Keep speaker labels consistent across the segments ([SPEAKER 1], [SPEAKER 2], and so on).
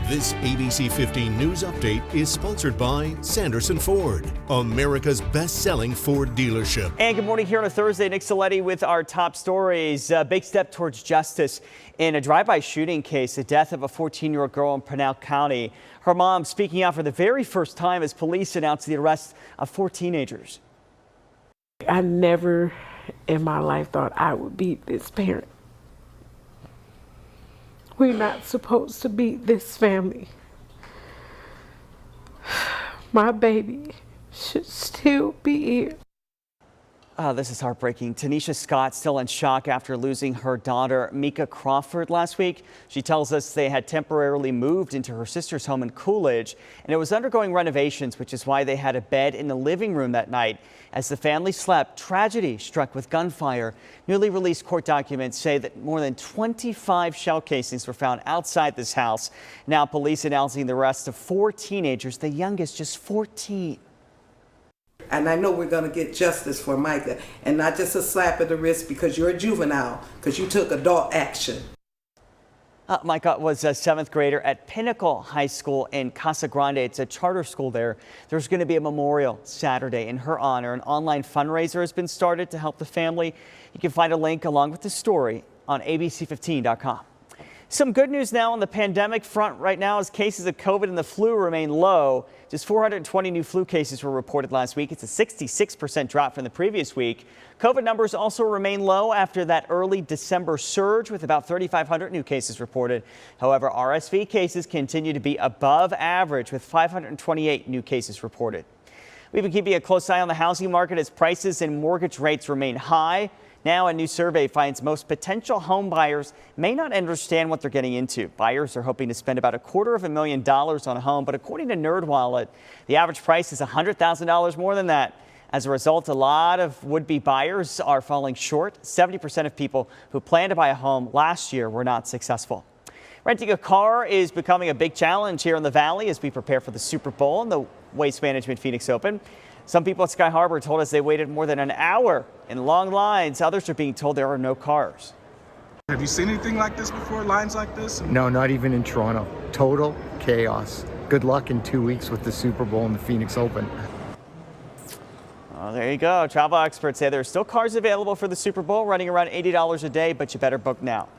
[SPEAKER 1] This ABC 15 News Update is sponsored by Sanderson Ford, America's best-selling Ford dealership.
[SPEAKER 2] And good morning here on a Thursday. Nick Saletti with our top stories. A big step towards justice in a drive-by shooting case, the death of a 14-year-old girl in Pinal County. Her mom speaking out for the very first time as police announced the arrest of 4 teenagers.
[SPEAKER 3] I never in my life thought I would be this parent. We're not supposed to be this family. My baby should still be here.
[SPEAKER 2] This is heartbreaking. Tanisha Scott still in shock after losing her daughter, Mika Crawford, last week. She tells us they had temporarily moved into her sister's home in Coolidge, and it was undergoing renovations, which is why they had a bed in the living room that night. As the family slept, tragedy struck with gunfire. Newly released court documents say that more than 25 shell casings were found outside this house. Now police announcing the arrest of 4 teenagers, the youngest just 14.
[SPEAKER 4] And I know we're going to get justice for Micah, and not just a slap at the wrist because you're a juvenile, because you took adult action.
[SPEAKER 2] Micah was a 7th grader at Pinnacle High School in Casa Grande. It's a charter school there. There's going to be a memorial Saturday in her honor. An online fundraiser has been started to help the family. You can find a link along with the story on ABC15.com. Some good news now on the pandemic front right now as cases of COVID and the flu remain low. Just 420 new flu cases were reported last week. It's a 66% drop from the previous week. COVID numbers also remain low after that early December surge with about 3,500 new cases reported. However, RSV cases continue to be above average with 528 new cases reported. We've been keeping a close eye on the housing market as prices and mortgage rates remain high. Now, a new survey finds most potential home buyers may not understand what they're getting into. Buyers are hoping to spend about $250,000 on a home, but according to NerdWallet, the average price is $100,000 more than that. As a result, a lot of would-be buyers are falling short. 70% of people who planned to buy a home last year were not successful. Renting a car is becoming a big challenge here in the Valley as we prepare for the Super Bowl and the Waste Management Phoenix Open. Some people at Sky Harbor told us they waited more than an hour in long lines. Others are being told there are no cars.
[SPEAKER 5] Have you seen anything like this before, lines like this?
[SPEAKER 6] No, not even in Toronto. Total chaos. Good luck in 2 weeks with the Super Bowl and the Phoenix Open.
[SPEAKER 2] Oh, there you go. Travel experts say there are still cars available for the Super Bowl, running around $80 a day, but you better book now.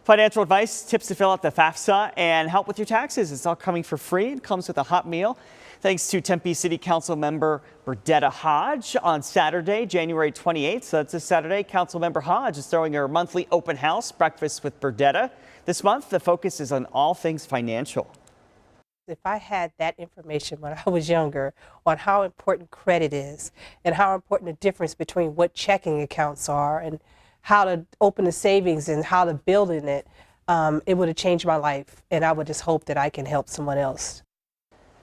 [SPEAKER 2] Financial advice, tips to fill out the FAFSA, and help with your taxes. It's all coming for free. It comes with a hot meal. Thanks to Tempe City Council member Berdetta Hodge on Saturday, January 28th. So that's this Saturday. Council member Hodge is throwing her monthly open house breakfast with Berdetta. This month, the focus is on all things financial.
[SPEAKER 7] If I had that information when I was younger on how important credit is and how important the difference between what checking accounts are and how to open a savings and how to build in it, it would have changed my life. And I would just hope that I can help someone else.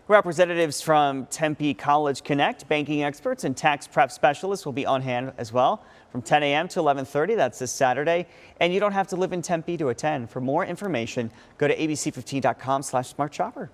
[SPEAKER 2] Representatives from Tempe College Connect, banking experts and tax prep specialists will be on hand as well from 10 a.m. to 11:30. That's this Saturday. And you don't have to live in Tempe to attend. For more information, go to abc15.com/smartshopper.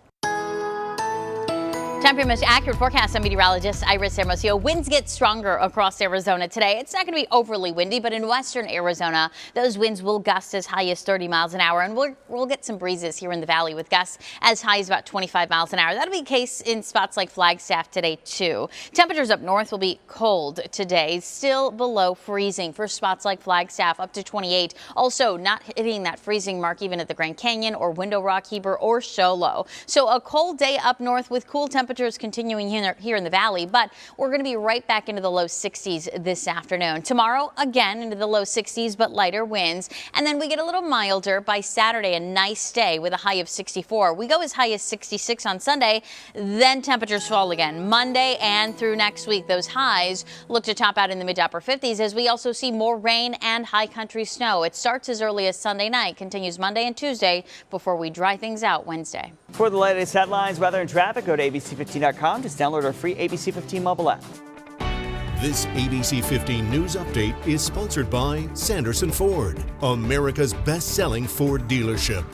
[SPEAKER 8] Time for your most accurate forecast. I'm meteorologist Iris Hermosillo. Winds get stronger across Arizona today. It's not going to be overly windy, but in western Arizona, those winds will gust as high as 30 miles an hour. And we'll get some breezes here in the valley with gusts as high as about 25 miles an hour. That'll be the case in spots like Flagstaff today, too. Temperatures up north will be cold today, still below freezing for spots like Flagstaff up to 28. Also not hitting that freezing mark even at the Grand Canyon or Window Rock, Heber or Show Low. So a cold day up north with cool temperatures continuing here in the valley, but we're going to be right back into the low 60s this afternoon. Tomorrow, again, into the low 60s, but lighter winds. And then we get a little milder by Saturday, a nice day with a high of 64. We go as high as 66 on Sunday, then temperatures fall again. Monday and through next week, those highs look to top out in the mid to upper 50s as we also see more rain and high country snow. It starts as early as Sunday night, continues Monday and Tuesday before we dry things out Wednesday.
[SPEAKER 2] For the latest headlines, weather and traffic, go to ABC15.com. Just download our free ABC 15 mobile app.
[SPEAKER 1] This ABC 15 News Update is sponsored by Sanderson Ford, America's best-selling Ford dealership.